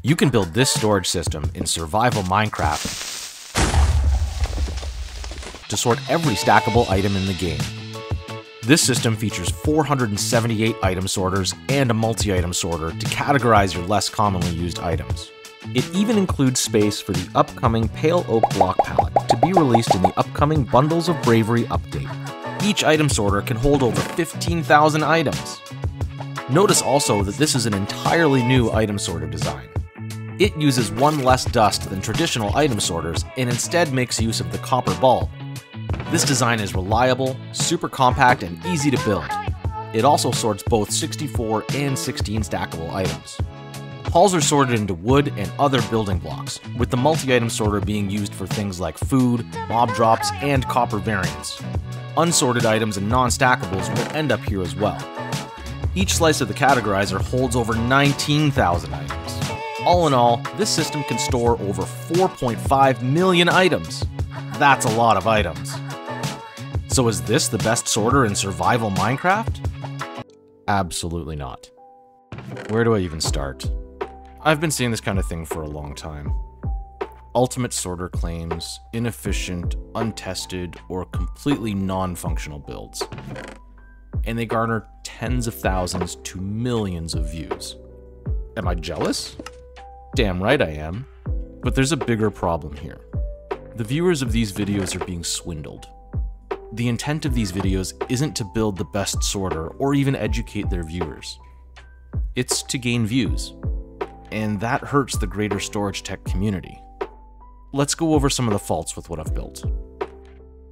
You can build this storage system in Survival Minecraft to sort every stackable item in the game. This system features 478 item sorters and a multi-item sorter to categorize your less commonly used items. It even includes space for the upcoming Pale Oak Block Palette to be released in the upcoming Bundles of Bravery update. Each item sorter can hold over 15,000 items. Notice also that this is an entirely new item sorter design. It uses one less dust than traditional item sorters and instead makes use of the copper bulb. This design is reliable, super compact, and easy to build. It also sorts both 64 and 16 stackable items. Halls are sorted into wood and other building blocks, with the multi-item sorter being used for things like food, mob drops, and copper variants. Unsorted items and non-stackables will end up here as well. Each slice of the categorizer holds over 19,000 items. All in all, this system can store over 4.5 million items. That's a lot of items. So is this the best sorter in Survival Minecraft? Absolutely not. Where do I even start? I've been seeing this kind of thing for a long time. Ultimate sorter claims inefficient, untested, or completely non-functional builds. And they garner tens of thousands to millions of views. Am I jealous? Damn right I am. But there's a bigger problem here. The viewers of these videos are being swindled. The intent of these videos isn't to build the best sorter or even educate their viewers. It's to gain views. And that hurts the greater storage tech community. Let's go over some of the faults with what I've built.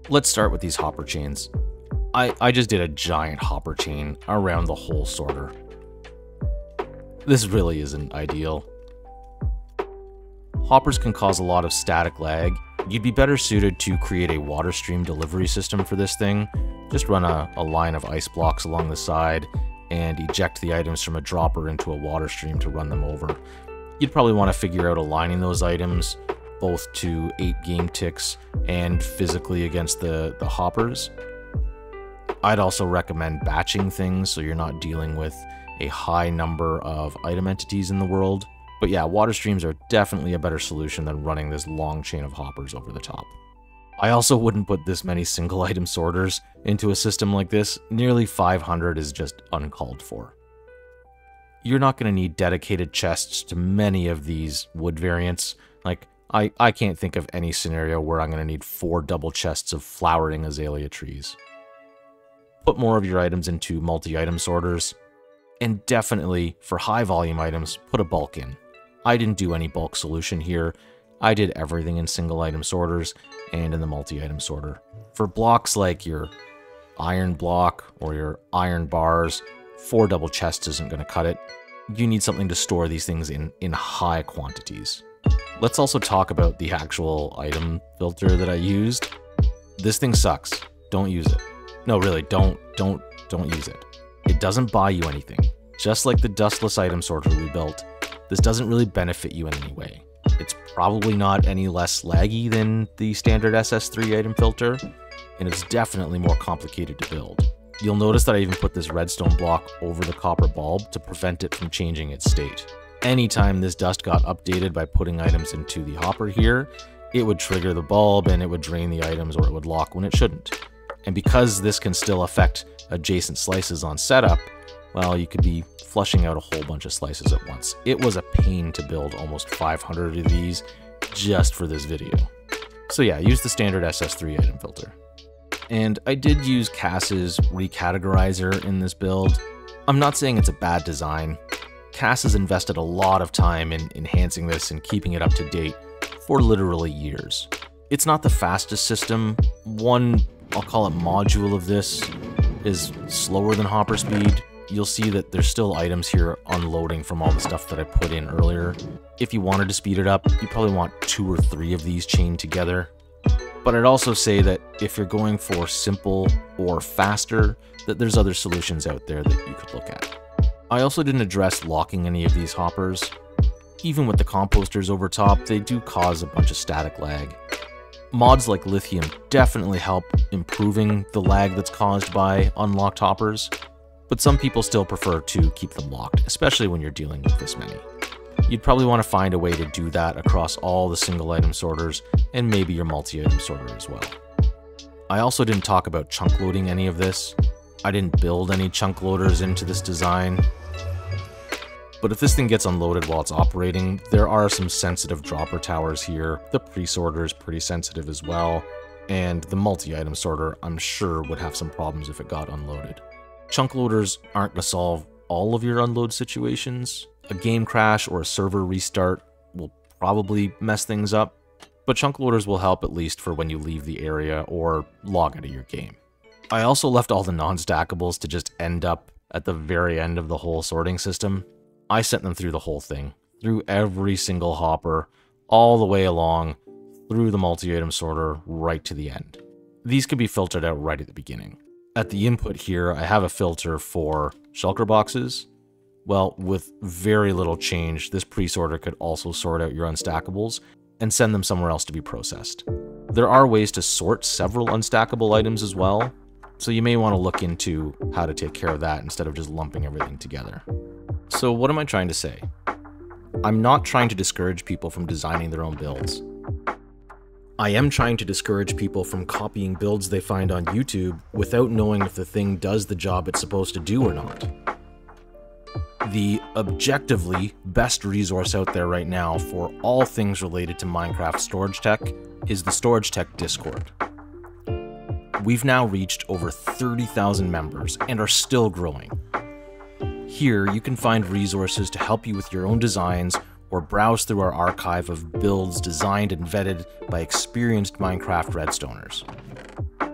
Let's start with these hopper chains. I just did a giant hopper chain around the whole sorter. This really isn't ideal. Hoppers can cause a lot of static lag. You'd be better suited to create a water stream delivery system for this thing. Just run a line of ice blocks along the side and eject the items from a dropper into a water stream to run them over. You'd probably want to figure out aligning those items both to 8 game ticks and physically against the hoppers. I'd also recommend batching things so you're not dealing with a high number of item entities in the world. But yeah, water streams are definitely a better solution than running this long chain of hoppers over the top. I also wouldn't put this many single item sorters into a system like this. Nearly 500 is just uncalled for. You're not going to need dedicated chests to many of these wood variants. Like, I can't think of any scenario where I'm going to need 4 double chests of flowering azalea trees. Put more of your items into multi-item sorters. And definitely, for high volume items, put a bulk in. I didn't do any bulk solution here. I did everything in single item sorters and in the multi-item sorter. For blocks like your iron block or your iron bars, 4 double chests isn't going to cut it. You need something to store these things in high quantities. Let's also talk about the actual item filter that I used. This thing sucks. Don't use it. No, really, don't use it. It doesn't buy you anything. Just like the dustless item sorter we built, this doesn't really benefit you in any way. It's probably not any less laggy than the standard SS3 item filter, and it's definitely more complicated to build. You'll notice that I even put this redstone block over the copper bulb to prevent it from changing its state. Anytime this dust got updated by putting items into the hopper here, it would trigger the bulb and it would drain the items or it would lock when it shouldn't. And because this can still affect adjacent slices on setup, well, you could be flushing out a whole bunch of slices at once. It was a pain to build almost 500 of these just for this video. So yeah, use the standard SS3 item filter. And I did use Cass's recategorizer in this build. I'm not saying it's a bad design. Cass has invested a lot of time in enhancing this and keeping it up to date for literally years. It's not the fastest system. One, I'll call it module of this, is slower than hopper speed. You'll see that there's still items here unloading from all the stuff that I put in earlier. If you wanted to speed it up, you probably want 2 or 3 of these chained together. But I'd also say that if you're going for simple or faster, that there's other solutions out there that you could look at. I also didn't address locking any of these hoppers. Even with the composters over top, they do cause a bunch of static lag. Mods like Lithium definitely help improving the lag that's caused by unlocked hoppers, but some people still prefer to keep them locked, especially when you're dealing with this many. You'd probably want to find a way to do that across all the single item sorters and maybe your multi-item sorter as well. I also didn't talk about chunk loading any of this. I didn't build any chunk loaders into this design. But if this thing gets unloaded while it's operating, there are some sensitive dropper towers here. The pre-sorter is pretty sensitive as well, and the multi-item sorter I'm sure would have some problems if it got unloaded. Chunk loaders aren't going to solve all of your unload situations. A game crash or a server restart will probably mess things up, but chunk loaders will help at least for when you leave the area or log out of your game. I also left all the non-stackables to just end up at the very end of the whole sorting system. I sent them through the whole thing, through every single hopper, all the way along, through the multi-item sorter, right to the end. These can be filtered out right at the beginning. At the input here, I have a filter for shulker boxes. Well, with very little change, this pre-sorter could also sort out your unstackables and send them somewhere else to be processed. There are ways to sort several unstackable items as well, so you may want to look into how to take care of that instead of just lumping everything together. So what am I trying to say? I'm not trying to discourage people from designing their own builds. I am trying to discourage people from copying builds they find on YouTube without knowing if the thing does the job it's supposed to do or not. The objectively best resource out there right now for all things related to Minecraft storage tech is the Storage Tech Discord. We've now reached over 30,000 members and are still growing. Here, you can find resources to help you with your own designs or browse through our archive of builds designed and vetted by experienced Minecraft Redstoners.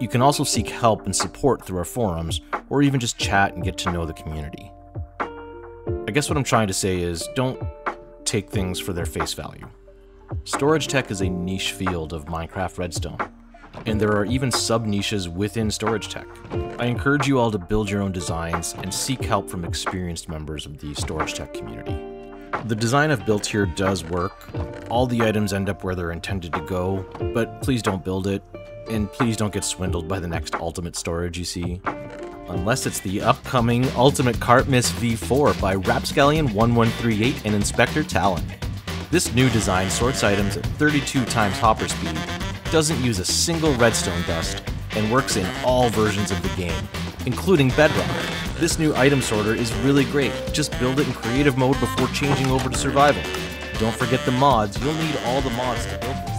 You can also seek help and support through our forums, or even just chat and get to know the community. I guess what I'm trying to say is, don't take things for their face value. Storage tech is a niche field of Minecraft Redstone, and there are even sub-niches within storage tech. I encourage you all to build your own designs and seek help from experienced members of the storage tech community. The design I've built here does work. All the items end up where they're intended to go, but please don't build it, and please don't get swindled by the next ultimate storage you see. Unless it's the upcoming Ultimate Cartmiss V4 by Rapscallion1138 and Inspector Talon. This new design sorts items at 32 times hopper speed, doesn't use a single redstone dust, and works in all versions of the game, including Bedrock. This new item sorter is really great. Just build it in creative mode before changing over to survival. Don't forget the mods. You'll need all the mods to build this.